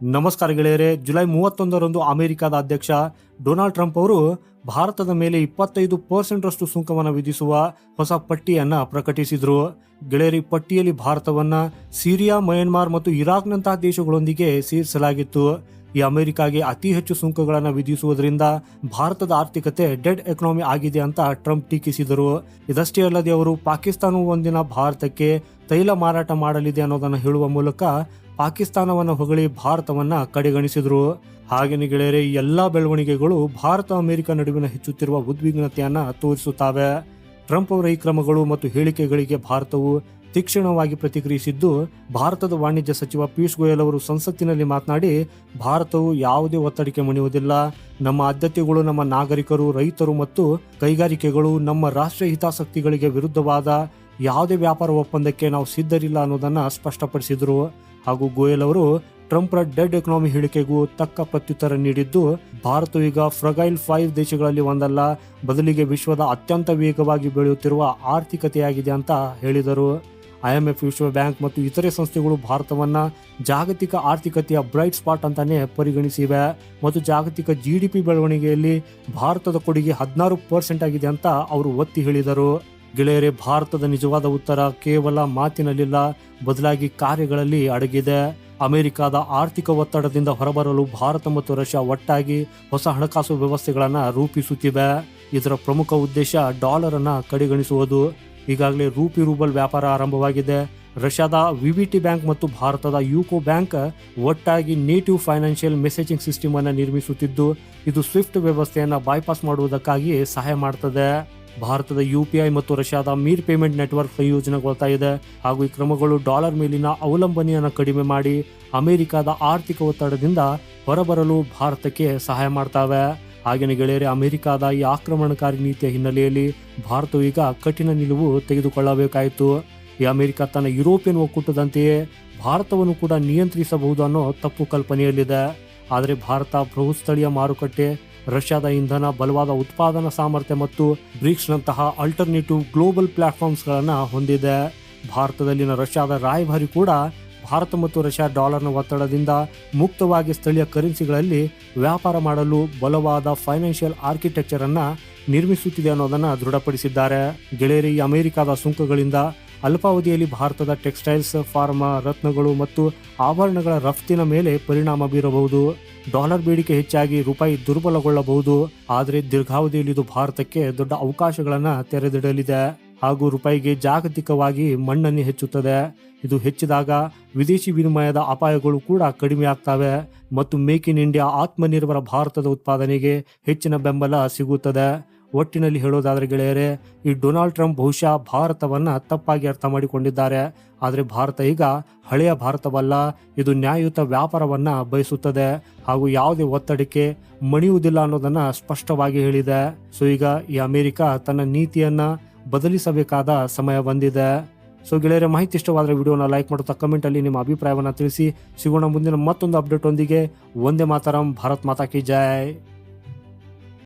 ನಮಸ್ಕಾರ ಗೆಳೆಯರೆ. ಜುಲೈ 31ರಂದು ಅಮೆರಿಕದ ಅಧ್ಯಕ್ಷ ಡೊನಾಲ್ಡ್ ಟ್ರಂಪ್ ಅವರು ಭಾರತದ ಮೇಲೆ 25% ಸುಂಕವನ್ನು ವಿಧಿಸುವ ಹೊಸ ಪಟ್ಟಿಯನ್ನ ಪ್ರಕಟಿಸಿದ್ರು. ಗೆಳೆಯರಿ, ಪಟ್ಟಿಯಲ್ಲಿ ಭಾರತವನ್ನ ಸಿರಿಯಾ, ಮಯನ್ಮಾರ್ ಮತ್ತು ಇರಾಕ್ನಂತಹ ದೇಶಗಳೊಂದಿಗೆ ಸೇರಿಸಲಾಗಿತ್ತು. ಈ ಅಮೆರಿಕಾಗೆ ಅತಿ ಹೆಚ್ಚು ಸುಂಕಗಳನ್ನು ವಿಧಿಸುವುದರಿಂದ ಭಾರತದ ಆರ್ಥಿಕತೆ ಡೆಡ್ ಎಕಾನಮಿ ಆಗಿದೆ ಅಂತ ಟ್ರಂಪ್ ಟೀಕಿಸಿದರು. ಇದಷ್ಟೇ ಅಲ್ಲದೆ ಅವರು ಪಾಕಿಸ್ತಾನವು ಒಂದಿನ ಭಾರತಕ್ಕೆ ತೈಲ ಮಾರಾಟ ಮಾಡಲಿದೆ ಅನ್ನೋದನ್ನು ಹೇಳುವ ಮೂಲಕ ಪಾಕಿಸ್ತಾನವನ್ನು ಹೊಗಳಿ ಭಾರತವನ್ನ ಕಡೆಗಣಿಸಿದ್ರು. ಹಾಗೆಯೇ ಗೆಳೆಯರೆ, ಎಲ್ಲಾ ಬೆಳವಣಿಗೆಗಳು ಭಾರತ ಅಮೆರಿಕ ನಡುವಿನ ಹೆಚ್ಚುತ್ತಿರುವ ಉದ್ವಿಗ್ನತೆಯನ್ನ ತೋರಿಸುತ್ತವೆ. ಟ್ರಂಪ್ ಅವರ ಈ ಕ್ರಮಗಳು ಮತ್ತು ಹೇಳಿಕೆಗಳಿಗೆ ಭಾರತವು ತೀಕ್ಷ್ಣವಾಗಿ ಪ್ರತಿಕ್ರಿಯಿಸಿದ್ದು, ಭಾರತದ ವಾಣಿಜ್ಯ ಸಚಿವ ಪಿಯೂಷ್ ಗೋಯಲ್ ಅವರು ಸಂಸತ್ತಿನಲ್ಲಿ ಮಾತನಾಡಿ, ಭಾರತವು ಯಾವುದೇ ಒತ್ತಡಕ್ಕೆ ಮಣಿಯುವುದಿಲ್ಲ. ನಮ್ಮ ಆದ್ಯತೆಗಳು ನಮ್ಮ ನಾಗರಿಕರು, ರೈತರು ಮತ್ತು ಕೈಗಾರಿಕೆಗಳು. ನಮ್ಮ ರಾಷ್ಟ್ರೀಯ ಹಿತಾಸಕ್ತಿಗಳಿಗೆ ವಿರುದ್ಧವಾದ ಯಾವುದೇ ವ್ಯಾಪಾರ ಒಪ್ಪಂದಕ್ಕೆ ನಾವು ಸಿದ್ಧರಿಲ್ಲ ಅನ್ನೋದನ್ನ ಸ್ಪಷ್ಟಪಡಿಸಿದ್ರು. ಹಾಗೂ ಗೋಯಲ್ ಅವರು ಟ್ರಂಪ್ರ ಡೆಡ್ ಎಕಾನಮಿ ಹೇಳಿಕೆಗೂ ತಕ್ಕ ಪ್ರತ್ಯುತ್ತರ ನೀಡಿದ್ದು, ಭಾರತವು ಈಗ ಫ್ರಗೈಲ್ 5 ದೇಶಗಳಲ್ಲಿ ಒಂದಲ್ಲ, ಬದಲಿಗೆ ವಿಶ್ವದ ಅತ್ಯಂತ ವೇಗವಾಗಿ ಬೆಳೆಯುತ್ತಿರುವ ಆರ್ಥಿಕತೆಯಾಗಿದೆ ಅಂತ ಹೇಳಿದರು. IMF, ವಿಶ್ವ ಬ್ಯಾಂಕ್ ಮತ್ತು ಇತರೆ ಸಂಸ್ಥೆಗಳು ಭಾರತವನ್ನ ಜಾಗತಿಕ ಆರ್ಥಿಕತೆಯ ಬ್ರೈಟ್ ಸ್ಪಾಟ್ ಅಂತಾನೆ ಪರಿಗಣಿಸಿವೆ ಮತ್ತು ಜಾಗತಿಕ GDP ಬೆಳವಣಿಗೆಯಲ್ಲಿ ಭಾರತದ ಕೊಡುಗೆ 16% ಆಗಿದೆ ಅಂತ ಅವರು ಒತ್ತಿ ಹೇಳಿದರು. ಗೆಳೆಯರೆ, ಭಾರತದ ನಿಜವಾದ ಉತ್ತರ ಕೇವಲ ಮಾತಿನಲ್ಲಿಲ್ಲ, ಬದಲಾಗಿ ಕಾರ್ಯಗಳಲ್ಲಿ ಅಡಗಿದೆ. ಅಮೆರಿಕದ ಆರ್ಥಿಕ ಒತ್ತಡದಿಂದ ಹೊರಬರಲು ಭಾರತ ಮತ್ತು ರಷ್ಯಾ ಒಟ್ಟಾಗಿ ಹೊಸ ಹಣಕಾಸು ವ್ಯವಸ್ಥೆಗಳನ್ನು ರೂಪಿಸುತ್ತಿವೆ. ಇದರ ಪ್ರಮುಖ ಉದ್ದೇಶ ಡಾಲರ್ ಅನ್ನ ಕಡೆಗಣಿಸುವುದು. ಈಗಾಗಲೇ ರೂಬಲ್ ವ್ಯಾಪಾರ ಆರಂಭವಾಗಿದೆ. ರಷ್ಯಾದ VVT ಬ್ಯಾಂಕ್ ಮತ್ತು ಭಾರತದ ಯುಕೋ ಬ್ಯಾಂಕ್ ಒಟ್ಟಾಗಿ ನೇಟಿವ್ ಫೈನಾನ್ಷಿಯಲ್ ಮೆಸೇಜಿಂಗ್ ಸಿಸ್ಟಮ್ ಅನ್ನು ನಿರ್ಮಿಸುತ್ತಿದ್ದು, ಇದು ಸ್ವಿಫ್ಟ್ ವ್ಯವಸ್ಥೆಯನ್ನು ಬೈಪಾಸ್ ಮಾಡುವುದಕ್ಕಾಗಿ ಸಹಾಯ ಮಾಡುತ್ತದೆ. ಭಾರತದ UPI ಮತ್ತು ರಷ್ಯಾದ ಮೀರ್ ಪೇಮೆಂಟ್ ನೆಟ್ವರ್ಕ್ ಸಂಯೋಜನೆಗೊಳ್ತಾ ಇದೆ. ಹಾಗೂ ಈ ಕ್ರಮಗಳು ಡಾಲರ್ ಮೇಲಿನ ಅವಲಂಬನೆಯನ್ನು ಕಡಿಮೆ ಮಾಡಿ ಅಮೆರಿಕದ ಆರ್ಥಿಕ ಒತ್ತಡದಿಂದ ಹೊರಬರಲು ಭಾರತಕ್ಕೆ ಸಹಾಯ ಮಾಡ್ತವೆ. ಹಾಗೆಯೇ ಗೆಳೆಯರೆ, ಅಮೆರಿಕದ ಈ ಆಕ್ರಮಣಕಾರಿ ನೀತಿಯ ಹಿನ್ನೆಲೆಯಲ್ಲಿ ಭಾರತವು ಈಗ ಕಠಿಣ ನಿಲುವು ತೆಗೆದುಕೊಳ್ಳಬೇಕಾಯಿತು. ಈ ಅಮೆರಿಕ ತನ್ನ ಯುರೋಪಿಯನ್ ಒಕ್ಕೂಟದಂತೆಯೇ ಭಾರತವನ್ನು ಕೂಡ ನಿಯಂತ್ರಿಸಬಹುದು ಅನ್ನೋ ತಪ್ಪು ಕಲ್ಪನೆಯಲ್ಲಿದೆ. ಆದರೆ ಭಾರತ ಬಹುಸ್ಥಳೀಯ ಮಾರುಕಟ್ಟೆ, ರಷ್ಯಾದ ಇಂಧನ, ಬಲವಾದ ಉತ್ಪಾದನಾ ಸಾಮರ್ಥ್ಯ ಮತ್ತು ಬ್ರಿಕ್ಸ್ನಂತಹ ಅಲ್ಟರ್ನೇಟಿವ್ ಗ್ಲೋಬಲ್ ಪ್ಲಾಟ್ಫಾರ್ಮ್ಸ್ಗಳನ್ನು ಹೊಂದಿದೆ. ಭಾರತದಲ್ಲಿನ ರಷ್ಯಾದ ರಾಯಭಾರಿ ಕೂಡ ಭಾರತ ಮತ್ತು ರಷ್ಯಾ ಡಾಲರ್ನ ಒತ್ತಡದಿಂದ ಮುಕ್ತವಾಗಿ ಸ್ಥಳೀಯ ಕರೆನ್ಸಿಗಳಲ್ಲಿ ವ್ಯಾಪಾರ ಮಾಡಲು ಬಲವಾದ ಫೈನಾನ್ಷಿಯಲ್ ಆರ್ಕಿಟೆಕ್ಚರ್ ಅನ್ನ ನಿರ್ಮಿಸುತ್ತಿದೆ ಅನ್ನೋದನ್ನ ದೃಢಪಡಿಸಿದ್ದಾರೆ. ಗೆಳೆಯರಿ, ಈ ಅಮೆರಿಕದ ಸುಂಕಗಳಿಂದ ಅಲ್ಪಾವಧಿಯಲ್ಲಿ ಭಾರತದ ಟೆಕ್ಸ್ಟೈಲ್ಸ್, ಫಾರ್ಮಾ, ರತ್ನಗಳು ಮತ್ತು ಆಭರಣಗಳ ರಫ್ತಿನ ಮೇಲೆ ಪರಿಣಾಮ ಬೀರಬಹುದು. ಡಾಲರ್ ಬೇಡಿಕೆ ಹೆಚ್ಚಾಗಿ ರೂಪಾಯಿ ದುರ್ಬಲಗೊಳ್ಳಬಹುದು. ಆದರೆ ದೀರ್ಘಾವಧಿಯಲ್ಲಿ ಇದು ಭಾರತಕ್ಕೆ ದೊಡ್ಡ ಅವಕಾಶಗಳನ್ನು ತೆರೆದಿಡಲಿದೆ ಹಾಗೂ ರೂಪಾಯಿಗೆ ಜಾಗತಿಕವಾಗಿ ಮನ್ನಣೆ ಹೆಚ್ಚುತ್ತದೆ. ಇದು ಹೆಚ್ಚಿದಾಗ ವಿದೇಶಿ ವಿನಿಮಯದ ಅಪಾಯಗಳು ಕೂಡ ಕಡಿಮೆ ಆಗ್ತವೆ ಮತ್ತು ಮೇಕ್ ಇನ್ ಇಂಡಿಯಾ, ಆತ್ಮನಿರ್ಭರ ಭಾರತದ ಉತ್ಪಾದನೆಗೆ ಹೆಚ್ಚಿನ ಬೆಂಬಲ ಸಿಗುತ್ತದೆ. ಒಟ್ಟಿನಲ್ಲಿ ಹೇಳೋದಾದ್ರೆ ಗೆಳೆಯರೆ, ಈ ಡೊನಾಲ್ಡ್ ಟ್ರಂಪ್ ಬಹುಶಃ ಭಾರತವನ್ನ ತಪ್ಪಾಗಿ ಅರ್ಥ ಮಾಡಿಕೊಂಡಿದ್ದಾರೆ. ಆದರೆ ಭಾರತ ಈಗ ಹಳೆಯ ಭಾರತವಲ್ಲ, ಇದು ನ್ಯಾಯಯುತ ವ್ಯಾಪಾರವನ್ನ ಬಯಸುತ್ತದೆ ಹಾಗೂ ಯಾವುದೇ ಒತ್ತಡಕ್ಕೆ ಮಣಿಯುವುದಿಲ್ಲ ಅನ್ನೋದನ್ನ ಸ್ಪಷ್ಟವಾಗಿ ಹೇಳಿದೆ. ಸೊ ಈಗ ಈ ಅಮೆರಿಕ ತನ್ನ ನೀತಿಯನ್ನ ಬದಲಿಸಬೇಕಾದ ಸಮಯ ಬಂದಿದೆ. ಸೊ ಗೆಳೆಯರೆ, ಮಾಹಿತಿ ಇಷ್ಟವಾದರೆ ವಿಡಿಯೋನ ಲೈಕ್ ಮಾಡುತ್ತಾ ಕಮೆಂಟ್ ಅಲ್ಲಿ ನಿಮ್ಮ ಅಭಿಪ್ರಾಯವನ್ನು ತಿಳಿಸಿ. ಸಿಗೋಣ ಮುಂದಿನ ಮತ್ತೊಂದು ಅಪ್ಡೇಟ್ ಒಂದಿಗೆ. ವಂದೇ ಮಾತರಂ. ಭಾರತ್ ಮಾತಾ ಕಿ ಜೈ.